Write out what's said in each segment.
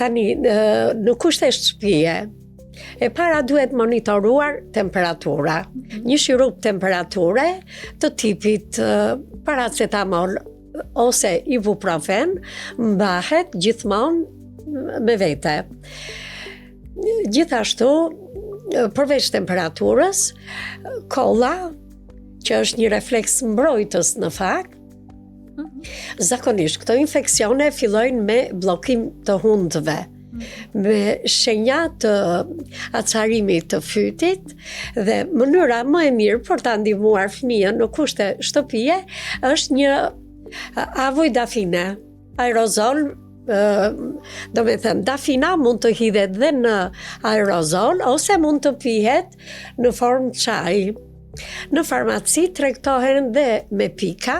Tani, në kushte shtëpie, e para duhet monitoruar temperatura. Një shirup temperature të tipit paracetamol ose ibuprofen mbahet gjithmonë me vete. Gjithashtu, përveç temperaturës, kolla, që është një refleks mbrojtës në fakt, zakonisht këto infeksione fillojnë me bllokim të hundëve, me shenja të acarimit të fytit, dhe mënyra më e mirë për ta ndihmuar fëmijën në kushte shtëpie është një avoj dafine, aerozol. Do me thënë, dafina mund të hidhet dhe në aerozol ose mund të pihet në formë çaji. Në farmaci tregtohen dhe me pika,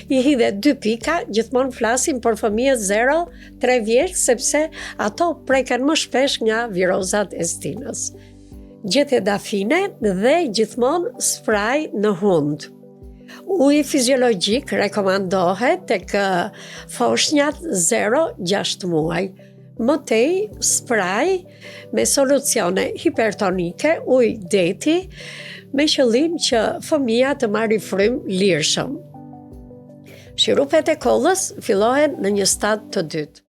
i hidhet 2 pika, gjithmonë flasim për fëmijët 0-3 vjeç, sepse ato preken më shpesh nga virozat e stinës. Gjete dafine dhe gjithmonë spray në hund. Uji fiziologjik rekomandohet tek foshnjat 0-6 muaj. Mëtej spray me solucione hipertonike, ujë deti, me qëllim që fëmija të marrë frym lirshëm. Shirupet e kollës fillohen në një stad të dytë.